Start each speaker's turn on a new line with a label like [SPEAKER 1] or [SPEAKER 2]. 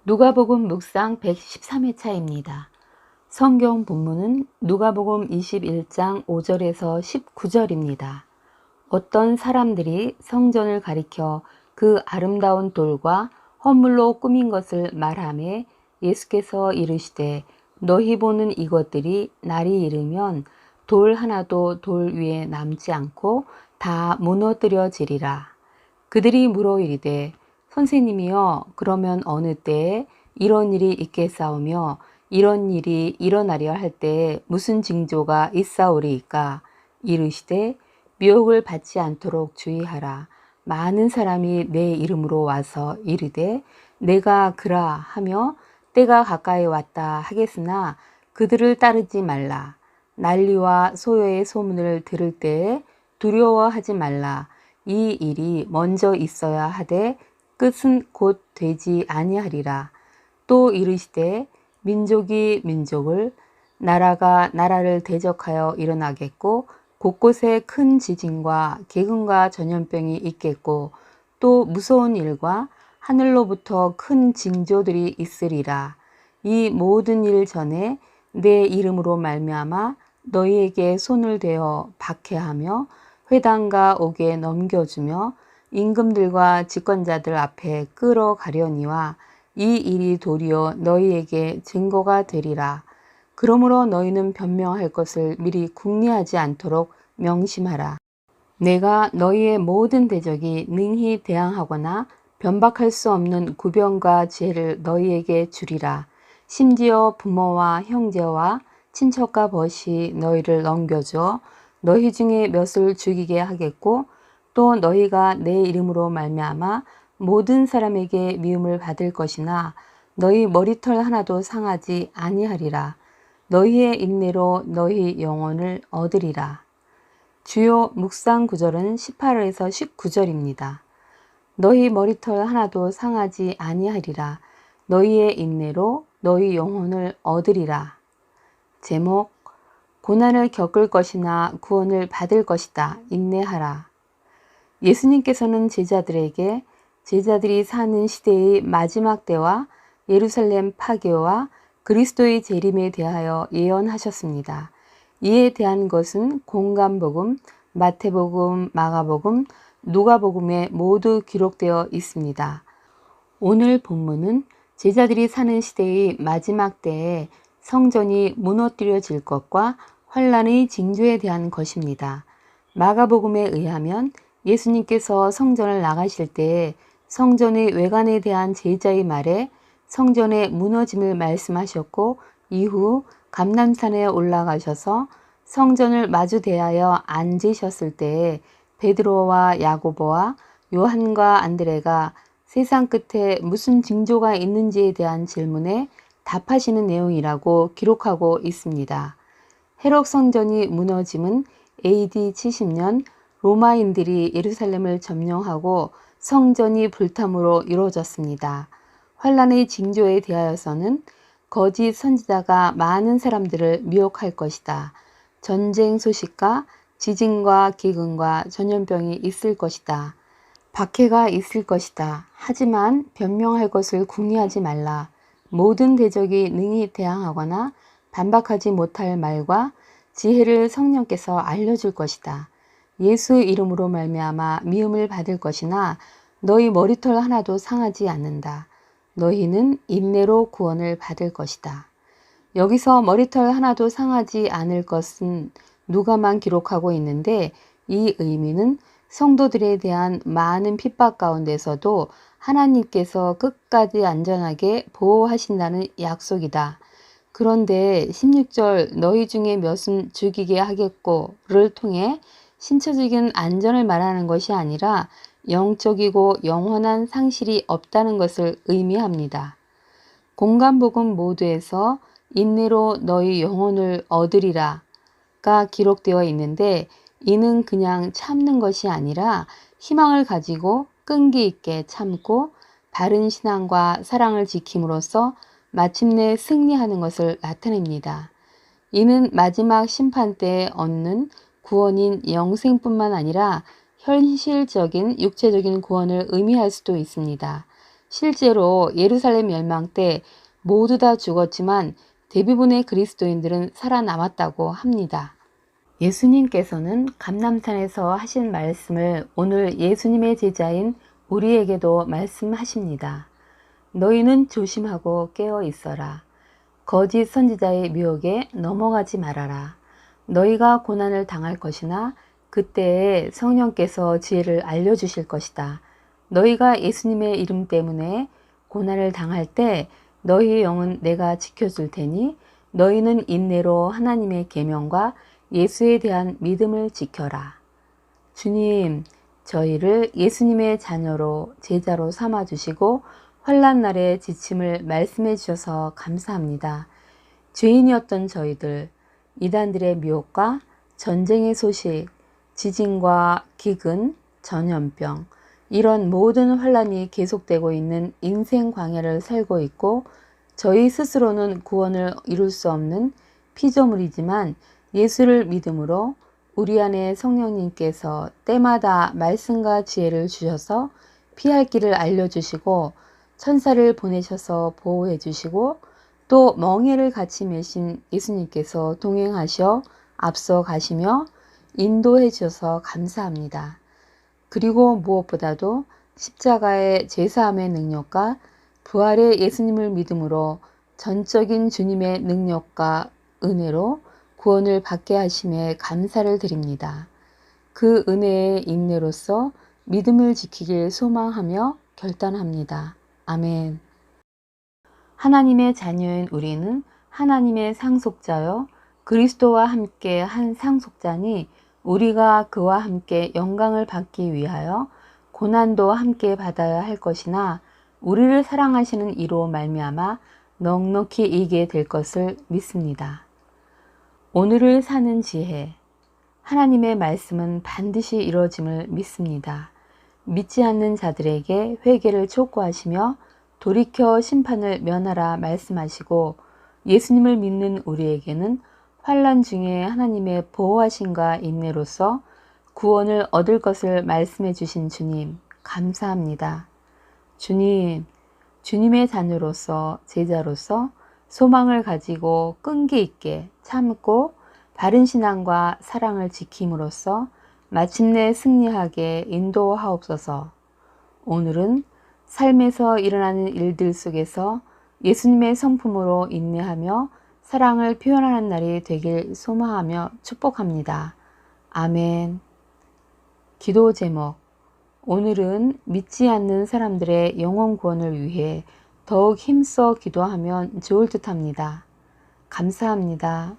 [SPEAKER 1] 누가복음 묵상 113회차입니다. 성경 본문은 누가복음 21장 5절에서 19절입니다. 어떤 사람들이 성전을 가리켜 그 아름다운 돌과 헌물로 꾸민 것을 말하매 예수께서 이르시되 너희 보는 이것들이 날이 이르면 돌 하나도 돌 위에 남지 않고 다 무너뜨려지리라. 그들이 물어 이르되 선생님이여, 그러면 어느 때에 이런 일이 있겠사오며 이런 일이 일어나려 할 때에 무슨 징조가 있사오리이까? 이르시되 미혹을 받지 않도록 주의하라. 많은 사람이 내 이름으로 와서 이르되 내가 그라 하며 때가 가까이 왔다 하겠으나 그들을 따르지 말라. 난리와 소요의 소문을 들을 때에 두려워하지 말라. 이 일이 먼저 있어야 하되 끝은 곧 되지 아니하리라. 또 이르시되 민족이 민족을, 나라가 나라를 대적하여 일어나겠고 곳곳에 큰 지진과 계근과 전염병이 있겠고 또 무서운 일과 하늘로부터 큰 징조들이 있으리라. 이 모든 일 전에 내 이름으로 말미암아 너희에게 손을 대어 박해하며 회당과 옥에 넘겨주며 임금들과 집권자들 앞에 끌어가려니와 이 일이 도리어 너희에게 증거가 되리라. 그러므로 너희는 변명할 것을 미리 궁리하지 않도록 명심하라. 내가 너희의 모든 대적이 능히 대항하거나 변박할 수 없는 구변과 지혜를 너희에게 주리라. 심지어 부모와 형제와 친척과 벗이 너희를 넘겨줘 너희 중에 몇을 죽이게 하겠고 또 너희가 내 이름으로 말미암아 모든 사람에게 미움을 받을 것이나 너희 머리털 하나도 상하지 아니하리라. 너희의 인내로 너희 영혼을 얻으리라. 주요 묵상 구절은 18에서 19절입니다. 너희 머리털 하나도 상하지 아니하리라. 너희의 인내로 너희 영혼을 얻으리라. 제목, 고난을 겪을 것이나 구원을 받을 것이다. 인내하라. 예수님께서는 제자들에게 제자들이 사는 시대의 마지막 때와 예루살렘 파괴와 그리스도의 재림에 대하여 예언하셨습니다. 이에 대한 것은 공관복음, 마태복음, 마가복음, 누가복음에 모두 기록되어 있습니다. 오늘 본문은 제자들이 사는 시대의 마지막 때에 성전이 무너뜨려질 것과 환란의 징조에 대한 것입니다. 마가복음에 의하면 예수님께서 성전을 나가실 때에 성전의 외관에 대한 제자의 말에 성전의 무너짐을 말씀하셨고 이후 감람산에 올라가셔서 성전을 마주 대하여 앉으셨을 때에 베드로와 야고보와 요한과 안드레가 세상 끝에 무슨 징조가 있는지에 대한 질문에 답하시는 내용이라고 기록하고 있습니다. 헤롯 성전이 무너짐은 AD 70년 로마인들이 예루살렘을 점령하고 성전이 불탐으로 이루어졌습니다. 환란의 징조에 대하여서는 거짓 선지자가 많은 사람들을 미혹할 것이다. 전쟁 소식과 지진과 기근과 전염병이 있을 것이다. 박해가 있을 것이다. 하지만 변명할 것을 궁리하지 말라. 모든 대적이 능히 대항하거나 반박하지 못할 말과 지혜를 성령께서 알려줄 것이다. 예수 이름으로 말미암아 미움을 받을 것이나 너희 머리털 하나도 상하지 않는다. 너희는 인내로 구원을 받을 것이다. 여기서 머리털 하나도 상하지 않을 것은 누가만 기록하고 있는데 이 의미는 성도들에 대한 많은 핍박 가운데서도 하나님께서 끝까지 안전하게 보호하신다는 약속이다. 그런데 16절 너희 중에 몇은 죽이게 하겠고를 통해 신체적인 안전을 말하는 것이 아니라 영적이고 영원한 상실이 없다는 것을 의미합니다. 공관복음 모두에서 인내로 너희 영혼을 얻으리라가 기록되어 있는데 이는 그냥 참는 것이 아니라 희망을 가지고 끈기 있게 참고 바른 신앙과 사랑을 지킴으로써 마침내 승리하는 것을 나타냅니다. 이는 마지막 심판 때에 얻는 구원인 영생뿐만 아니라 현실적인 육체적인 구원을 의미할 수도 있습니다. 실제로 예루살렘 멸망 때 모두 다 죽었지만 대부분의 그리스도인들은 살아남았다고 합니다. 예수님께서는 감람산에서 하신 말씀을 오늘 예수님의 제자인 우리에게도 말씀하십니다. 너희는 조심하고 깨어 있어라. 거짓 선지자의 미혹에 넘어가지 말아라. 너희가 고난을 당할 것이나 그때에 성령께서 지혜를 알려주실 것이다. 너희가 예수님의 이름 때문에 고난을 당할 때 너희의 영은 내가 지켜줄 테니 너희는 인내로 하나님의 계명과 예수에 대한 믿음을 지켜라. 주님, 저희를 예수님의 자녀로 제자로 삼아주시고 환난 날의 지침을 말씀해 주셔서 감사합니다. 죄인이었던 저희들, 이단들의 미혹과 전쟁의 소식, 지진과 기근, 전염병, 이런 모든 환난이 계속되고 있는 인생 광야를 살고 있고 저희 스스로는 구원을 이룰 수 없는 피조물이지만 예수를 믿음으로 우리 안에 성령님께서 때마다 말씀과 지혜를 주셔서 피할 길을 알려주시고 천사를 보내셔서 보호해 주시고 또 멍에를 같이 메신 예수님께서 동행하셔 앞서 가시며 인도해 주셔서 감사합니다. 그리고 무엇보다도 십자가의 제사함의 능력과 부활의 예수님을 믿음으로 전적인 주님의 능력과 은혜로 구원을 받게 하심에 감사를 드립니다. 그 은혜의 인내로서 믿음을 지키길 소망하며 결단합니다. 아멘. 하나님의 자녀인 우리는 하나님의 상속자요 그리스도와 함께 한 상속자니 우리가 그와 함께 영광을 받기 위하여 고난도 함께 받아야 할 것이나 우리를 사랑하시는 이로 말미암아 넉넉히 이기게 될 것을 믿습니다. 오늘을 사는 지혜. 하나님의 말씀은 반드시 이루어짐을 믿습니다. 믿지 않는 자들에게 회개를 촉구하시며 돌이켜 심판을 면하라 말씀하시고 예수님을 믿는 우리에게는 환난 중에 하나님의 보호하심과 인내로서 구원을 얻을 것을 말씀해 주신 주님 감사합니다. 주님, 주님의 자녀로서 제자로서 소망을 가지고 끈기 있게 참고 바른 신앙과 사랑을 지킴으로써 마침내 승리하게 인도하옵소서. 오늘은 삶에서 일어나는 일들 속에서 예수님의 성품으로 인내하며 사랑을 표현하는 날이 되길 소망하며 축복합니다. 아멘. 기도 제목. 오늘은 믿지 않는 사람들의 영혼 구원을 위해 더욱 힘써 기도하면 좋을 듯합니다. 감사합니다.